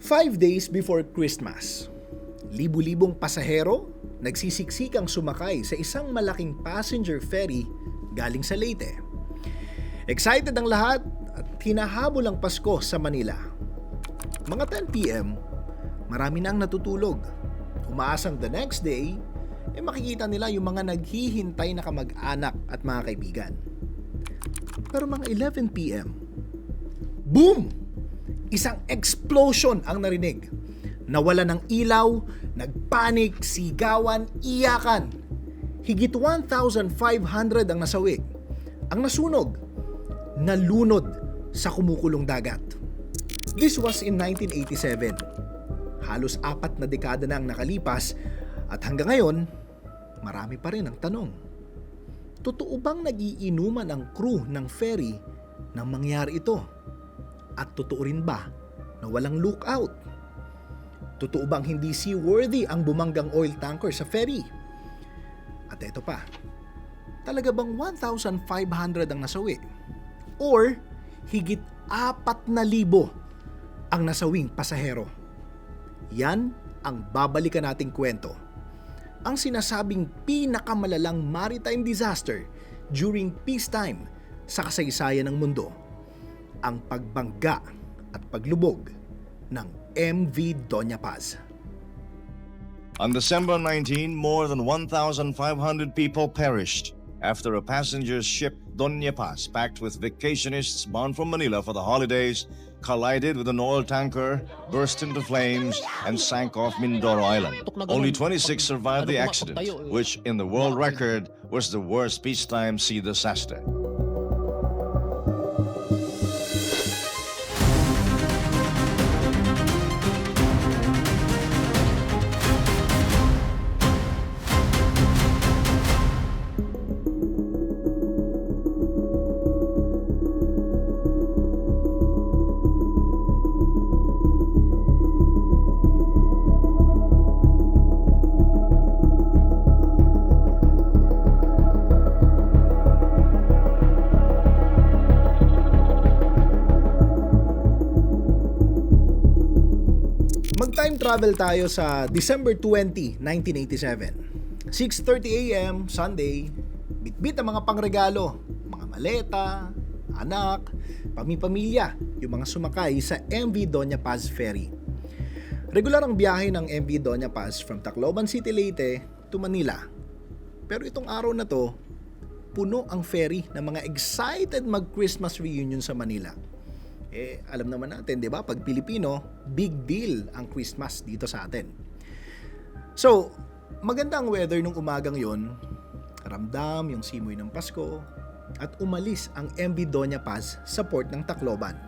5 days before Christmas, libu-libong pasahero nagsisiksikang sumakay sa isang malaking passenger ferry galing sa Leyte. Excited ang lahat at hinahabol ang Pasko sa Manila. Mga 10 p.m., marami na ang natutulog. Umaasang the next day, makikita nila yung mga naghihintay na kamag-anak at mga kaibigan. Pero mga 11 p.m., boom! Isang explosion ang narinig. Nawala ng ilaw, nagpanik, sigawan, iyakan. Higit 1,500 ang nasawi. Ang nasunog, nalunod sa kumukulong dagat. This was in 1987. Halos 4 na dekada na ang nakalipas at hanggang ngayon, marami pa rin ang tanong. Totoo bang nagiinuman ang crew ng ferry nang mangyari ito? At totoo rin ba na walang lookout? Totoo bang hindi seaworthy ang bumanggang oil tanker sa ferry? At eto pa, talaga bang 1,500 ang nasawi? Or higit 4,000 ang nasawing pasahero? Yan ang babalikan nating kwento. Ang sinasabing pinakamalalang maritime disaster during peacetime sa kasaysayan ng mundo. Ang pagbangga at paglubog ng MV Doña Paz. On December 19, more than 1,500 people perished after a passenger ship, Doña Paz, packed with vacationists bound from Manila for the holidays, collided with an oil tanker, burst into flames, and sank off Mindoro Island. Only 26 survived the accident, which in the world record was the worst peacetime sea disaster. Mag-time travel tayo sa December 20, 1987. 6:30 a.m. Sunday, bitbit ang mga pangregalo, mga maleta, anak, pamilya, yung mga sumakay sa MV Doña Paz Ferry. Regular ang biyahe ng MV Doña Paz from Tacloban City, Leyte to Manila. Pero itong araw na to, puno ang ferry ng mga excited mag-Christmas reunion sa Manila. Alam naman natin, di ba? Pag Pilipino, big deal ang Christmas dito sa atin. So, maganda ang weather nung umagang yon. Ramdam yung simoy ng Pasko at umalis ang MV Doña Paz sa port ng Tacloban.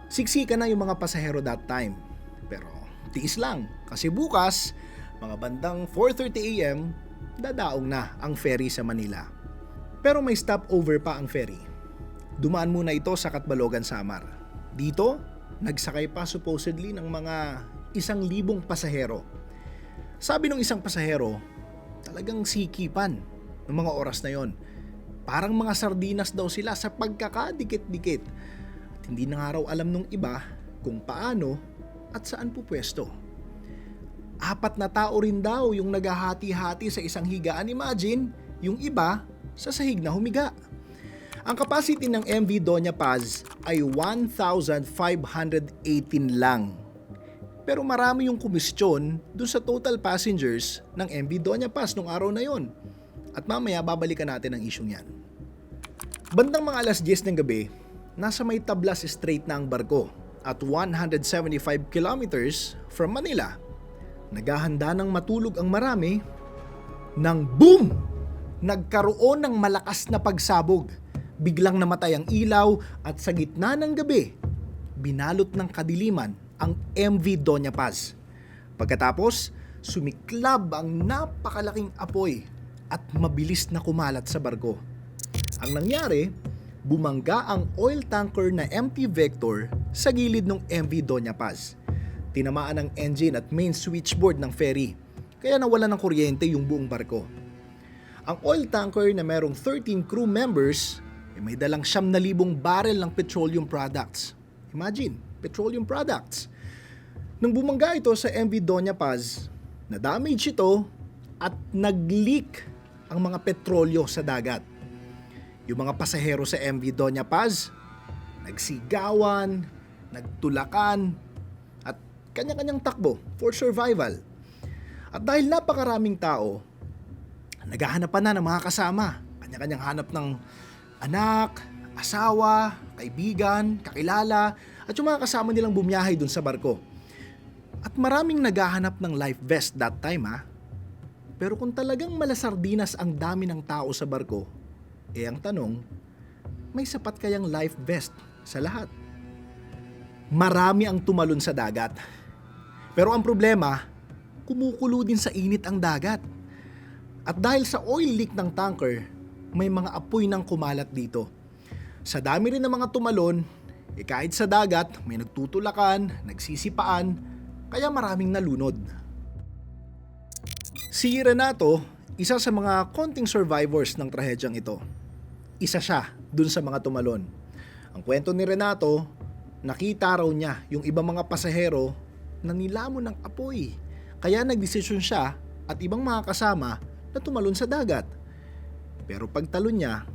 Siksika na yung mga pasahero that time. Pero tiis lang kasi bukas, mga bandang 4:30 a.m., dadaong na ang ferry sa Manila. Pero may stopover pa ang ferry. Dumaan muna ito sa Catbalogan, Samar. Dito, nagsakay pa supposedly ng mga 1,000 pasahero. Sabi ng isang pasahero, talagang sikipan ng mga oras na yon. Parang mga sardinas daw sila sa pagkakadikit-dikit. At hindi na nga raw alam nung iba kung paano at saan pupwesto. 4 na tao rin daw yung naghahati-hati sa isang higaan. Imagine, yung iba sa sahig na humiga. Ang capacity ng MV Doña Paz ay 1,518 lang. Pero marami yung kumistyon dun sa total passengers ng MV Doña Paz nung araw na yon. At mamaya babalikan natin ang isyong yan. Bandang mga 10:00 ng gabi, nasa may Tablas Strait na ang barko at 175 kilometers from Manila. Naghahanda ng matulog ang marami nang boom! Nagkaroon ng malakas na pagsabog. Biglang namatay ang ilaw at sa gitna ng gabi, binalot ng kadiliman ang MV Doña Paz. Pagkatapos, sumiklab ang napakalaking apoy at mabilis na kumalat sa barko. Ang nangyari, bumangga ang oil tanker na MT Vector sa gilid ng MV Doña Paz. Tinamaan ang engine at main switchboard ng ferry, kaya nawala ng kuryente yung buong barko. Ang oil tanker na merong 13 crew members may dalang 9,000 barrel ng petroleum products. Imagine, petroleum products. Nang bumangga ito sa MV Doña Paz, na-damage ito at nag-leak ang mga petrolyo sa dagat. Yung mga pasahero sa MV Doña Paz, nagsigawan, nagtulakan, at kanya-kanyang takbo for survival. At dahil napakaraming tao, naghahanap pa na ng mga kasama. Kanya-kanyang hanap ng anak, asawa, kaibigan, kakilala, at yung mga kasama nilang bumiyahe dun sa barko. At maraming naghahanap ng life vest that time Pero kung talagang malasardinas ang dami ng tao sa barko, ang tanong, may sapat kayang life vest sa lahat? Marami ang tumalon sa dagat. Pero ang problema, kumukulo din sa init ang dagat. At dahil sa oil leak ng tanker, may mga apoy nang kumalat dito. Sa dami rin ng mga tumalon, kahit sa dagat, may nagtutulakan, nagsisipaan, kaya maraming nalunod. Si Renato, isa sa mga konting survivors ng trahedyang ito. Isa siya dun sa mga tumalon. Ang kwento ni Renato, nakita raw niya yung ibang mga pasahero na nilamon ng apoy. Kaya nagdesisyon siya at ibang mga kasama na tumalon sa dagat. Pero pagtalon niya,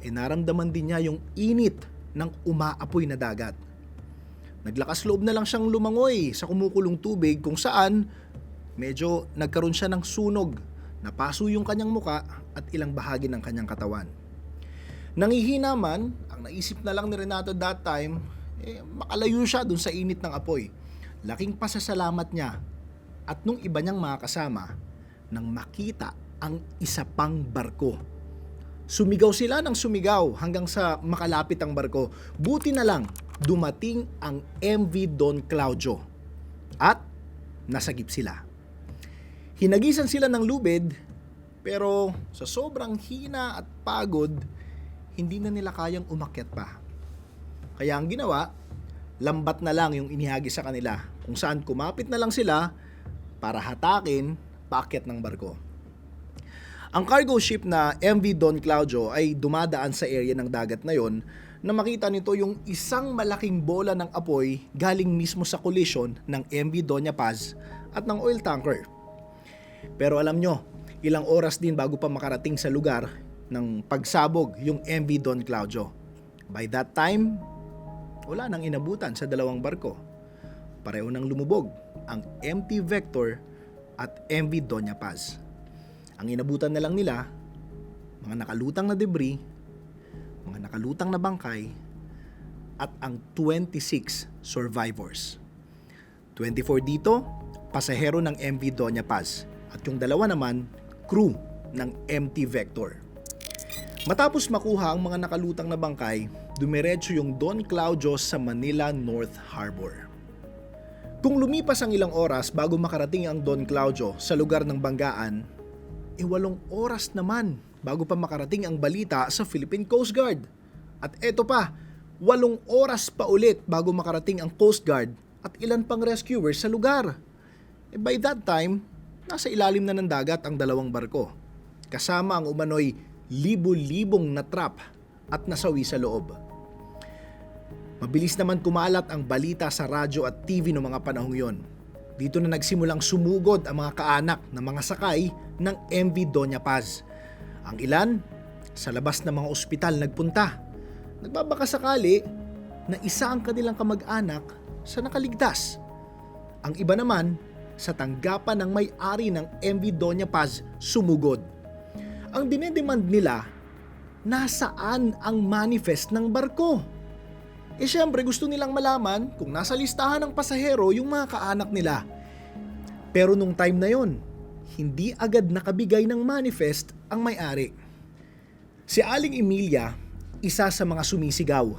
naramdaman din niya yung init ng umaapoy na dagat. Naglakas loob na lang siyang lumangoy sa kumukulong tubig kung saan medyo nagkaroon siya ng sunog, napaso yung kanyang muka at ilang bahagi ng kanyang katawan. Nangihina man, ang naisip na lang ni Renato that time, makalayo siya dun sa init ng apoy. Laking pasasalamat niya at nung iba niyang mga kasama nang makita ang isa pang barko. Sumigaw sila ng sumigaw hanggang sa makalapit ang barko. Buti na lang dumating ang MV Don Claudio at nasagip sila. Hinagisan sila ng lubid, pero sa sobrang hina at pagod, hindi na nila kayang umakyat pa. Kaya ang ginawa, lambat na lang yung inihagis sa kanila, kung saan kumapit na lang sila para hatakin paakyat ng barko. Ang cargo ship na MV Don Claudio ay dumadaan sa area ng dagat na yon na makita nito yung isang malaking bola ng apoy galing mismo sa collision ng MV Doña Paz at ng oil tanker. Pero alam nyo, ilang oras din bago pa makarating sa lugar ng pagsabog yung MV Don Claudio. By that time, wala nang inabutan sa dalawang barko. Pareho nang lumubog ang MT Vector at MV Doña Paz. Ang inabutan na lang nila, mga nakalutang na debris, mga nakalutang na bangkay, at ang 26 survivors. 24 dito, pasahero ng MV Doña Paz, at yung dalawa naman, crew ng MT Vector. Matapos makuha ang mga nakalutang na bangkay, dumiretso yung Don Claudio sa Manila North Harbor. Kung lumipas ang ilang oras bago makarating ang Don Claudio sa lugar ng banggaan, 8 oras naman bago pa makarating ang balita sa Philippine Coast Guard. At eto pa, 8 oras pa ulit bago makarating ang Coast Guard at ilan pang rescuers sa lugar. By that time, nasa ilalim na ng dagat ang dalawang barko, kasama ang umano'y libo-libong na trap at nasawi sa loob. Mabilis naman kumalat ang balita sa radyo at TV noong mga panahong yon. Dito na nagsimulang sumugod ang mga kaanak ng mga sakay ng MV Doña Paz. Ang ilan, sa labas ng mga ospital nagpunta. Nagbabaka sakali na isa ang kanilang kamag-anak sa nakaligtas. Ang iba naman, sa tanggapan ng may-ari ng MV Doña Paz sumugod. Ang dinedemand nila, nasaan ang manifest ng barko? Siyempre gusto nilang malaman kung nasa listahan ng pasahero yung mga kaanak nila. Pero nung time na yon, hindi agad nakabigay ng manifest ang may-ari. Si Aling Emilia, isa sa mga sumisigaw,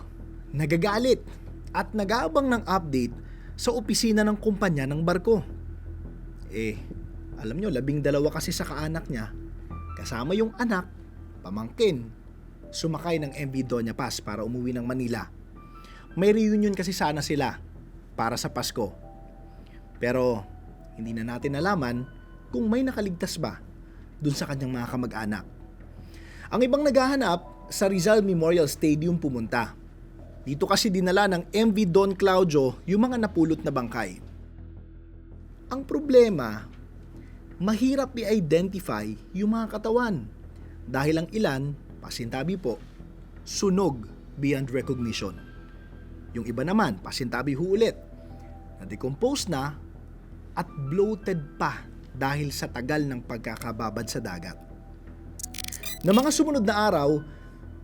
nagagalit at nag-aabang ng update sa opisina ng kumpanya ng barko. Alam nyo, 12 kasi sa kaanak niya, kasama yung anak, pamangkin, sumakay ng MV Doña Paz para umuwi ng Manila. May reunion kasi sana sila para sa Pasko. Pero hindi na natin nalaman kung may nakaligtas ba dun sa kanyang mga kamag-anak. Ang ibang naghahanap sa Rizal Memorial Stadium pumunta. Dito kasi dinala ng MV Don Claudio yung mga napulot na bangkay. Ang problema, mahirap i-identify yung mga katawan dahil ang ilan, pasintabi po, sunog beyond recognition. Yung iba naman, pasintabi ho ulit, na-decompose na at bloated pa dahil sa tagal ng pagkakababad sa dagat. Na mga sumunod na araw,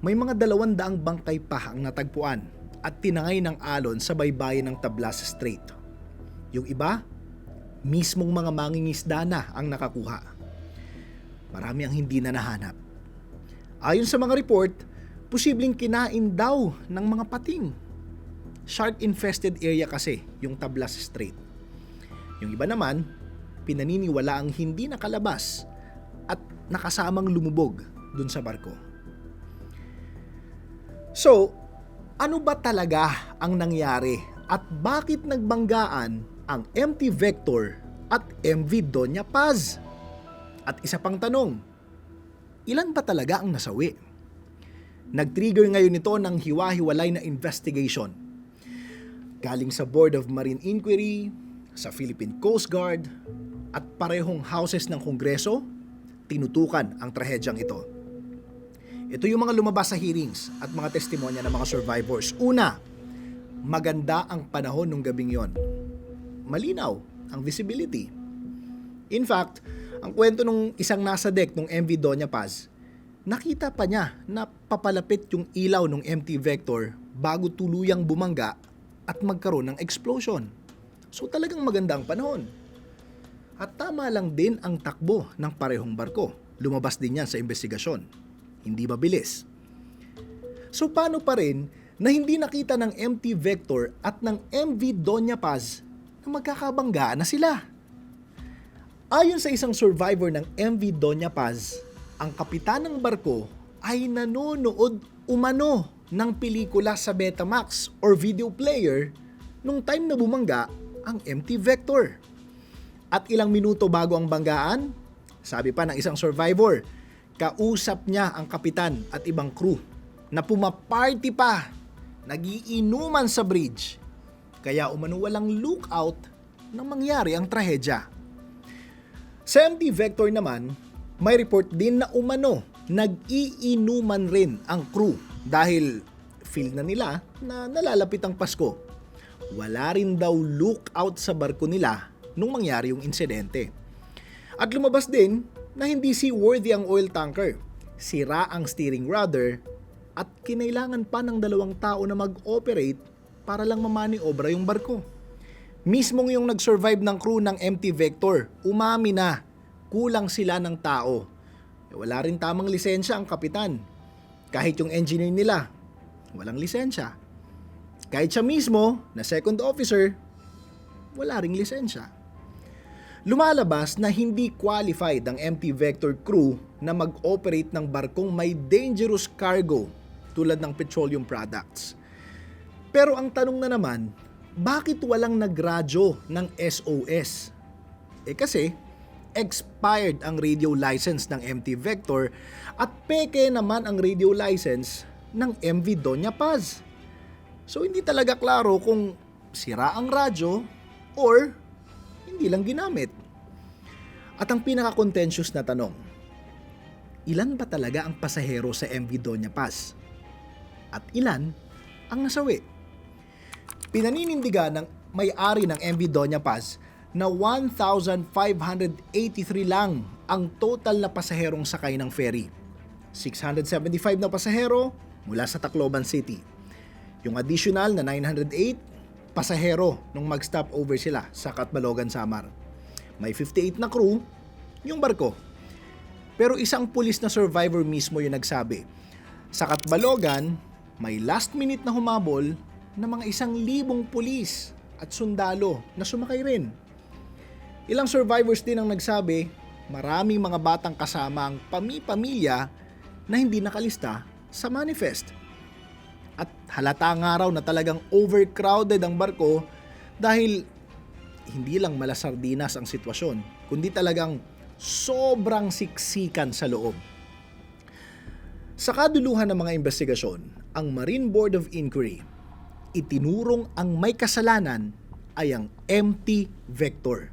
may mga 200 bangkay pa ang natagpuan at tinangay ng alon sa baybayin ng Tablas Strait. Yung iba, mismong mga mangingisda na ang nakakuha. Marami ang hindi na nahanap. Ayon sa mga report, posibleng kinain daw ng mga pating. Shark-infested area kasi yung Tablas Strait. Yung iba naman, pinaniniwala ang hindi nakalabas at nakasamang lumubog dun sa barko. So, ano ba talaga ang nangyari at bakit nagbanggaan ang MT Vector at MV Doña Paz? At isa pang tanong, ilan ba talaga ang nasawi? Nag-trigger ngayon ito ng hiwa-hiwalay na investigation. Galing sa Board of Marine Inquiry, sa Philippine Coast Guard, at parehong houses ng Kongreso, tinutukan ang trahedyang ito. Ito yung mga lumabas sa hearings at mga testimonya ng mga survivors. Una, maganda ang panahon nung gabing yon. Malinaw ang visibility. In fact, ang kwento nung isang nasa deck nung MV Doña Paz, nakita pa niya na papalapit yung ilaw ng MT Vector bago tuluyang bumangga at magkaroon ng explosion. So talagang maganda ang panahon. At tama lang din ang takbo ng parehong barko. Lumabas din yan sa investigasyon. Hindi mabilis. So paano pa rin na hindi nakita ng MT Vector at ng MV Doña Paz na magkakabanggaan na sila? Ayon sa isang survivor ng MV Doña Paz, ang kapitan ng barko ay nanonood umano ng pelikula sa Betamax or video player nung time na bumangga ang MT Vector. At ilang minuto bago ang banggaan, sabi pa ng isang survivor, kausap niya ang kapitan at ibang crew na pumaparty pa, nagiinuman sa bridge. Kaya umano walang lookout nang mangyari ang trahedya. Sa MT Vector naman, may report din na umano nag-iinuman rin ang crew dahil feel na nila na nalalapit ang Pasko. Wala rin daw lookout sa barko nila nung mangyari yung insidente. At lumabas din na hindi seaworthy ang oil tanker. Sira ang steering rudder at kinailangan pa ng 2 tao na mag-operate para lang mamaniobra yung barko. Mismong yung nag-survive ng crew ng MT Vector, umami na, kulang sila ng tao. Wala rin tamang lisensya ang kapitan. Kahit yung engineer nila, walang lisensya. Kahit siya mismo, na second officer, wala ring lisensya. Lumalabas na hindi qualified ang MT Vector crew na mag-operate ng barkong may dangerous cargo tulad ng petroleum products. Pero ang tanong na naman, bakit walang nagradyo ng SOS? Kasi expired ang radio license ng MT Vector at peke naman ang radio license ng MV Doña Paz. So hindi talaga klaro kung sira ang radyo or hindi lang ginamit. At ang pinaka-contentious na tanong, ilan ba talaga ang pasahero sa MV Doña Paz? At ilan ang nasawi? Pinaninindigan ng may-ari ng MV Doña Paz na 1,583 lang ang total na pasaherong sakay ng ferry. 675 na pasahero mula sa Tacloban City. Yung additional na 908 pasahero nung mag-stop over sila sa Catbalogan, Samar. May 58 na crew yung barko. Pero isang pulis na survivor mismo yung nagsabi, sa Catbalogan may last minute na humabol na mga 1,000 pulis at sundalo na sumakay rin. Ilang survivors din ang nagsabi, maraming mga batang kasama ang pamilya na hindi nakalista sa manifest. At halata nga raw na talagang overcrowded ang barko dahil hindi lang malasardinas ang sitwasyon, kundi talagang sobrang siksikan sa loob. Sa kaduluhan ng mga investigasyon, ang Marine Board of Inquiry itinurong ang may kasalanan ay ang MT Vector.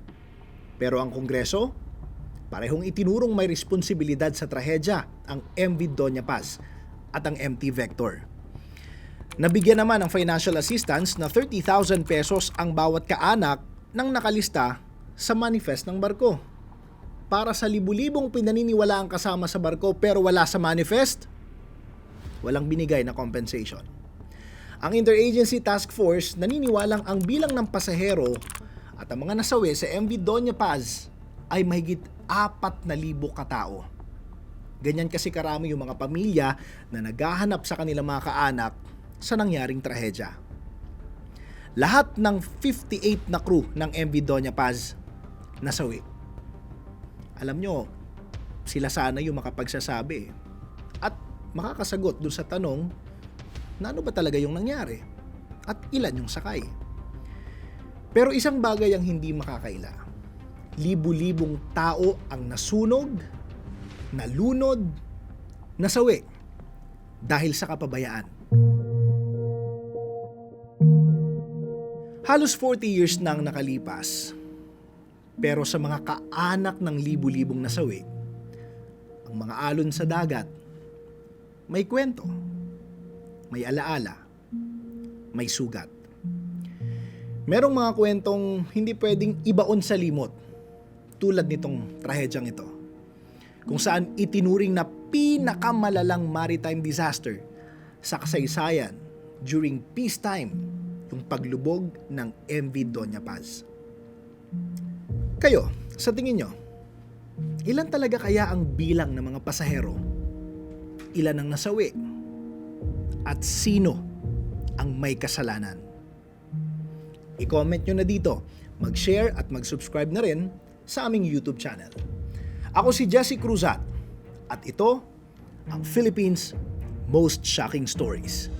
Pero ang Kongreso, parehong itinurong may responsibilidad sa trahedya ang MV Doña Paz at ang MT Vector. Nabigyan naman ng financial assistance na 30,000 pesos ang bawat kaanak ng nakalista sa manifest ng barko. Para sa libu-libong pinaniniwala ang kasama sa barko pero wala sa manifest, walang binigay na compensation. Ang Interagency Task Force naniniwalang ang bilang ng pasahero at ang mga nasawi sa MV Doña Paz ay mahigit 4,000 katao. Ganyan kasi karami yung mga pamilya na naghahanap sa kanilang mga kaanak sa nangyaring trahedya. Lahat ng 58 na crew ng MV Doña Paz nasawi. Alam nyo, sila sana yung makapagsasabi at makakasagot dun sa tanong na ano ba talaga yung nangyari at ilan yung sakay. Pero isang bagay ang hindi makakaila. Libu-libong tao ang nasunog, nalunod, nasawi dahil sa kapabayaan. Halos 40 years nang nakalipas, pero sa mga kaanak ng libu-libong nasawi, ang mga alon sa dagat, may kwento, may alaala, may sugat. Merong mga kwentong hindi pwedeng ibaon sa limot, tulad nitong trahedyang ito, kung saan itinuring na pinakamalalang maritime disaster sa kasaysayan during peacetime, yung paglubog ng MV Doña Paz. Kayo, sa tingin nyo, ilan talaga kaya ang bilang ng mga pasahero? Ilan ang nasawi? At sino ang may kasalanan? I-comment nyo na dito, mag-share at mag-subscribe na rin sa aming YouTube channel. Ako si Jesse Cruzat at ito ang Philippines' Most Shocking Stories.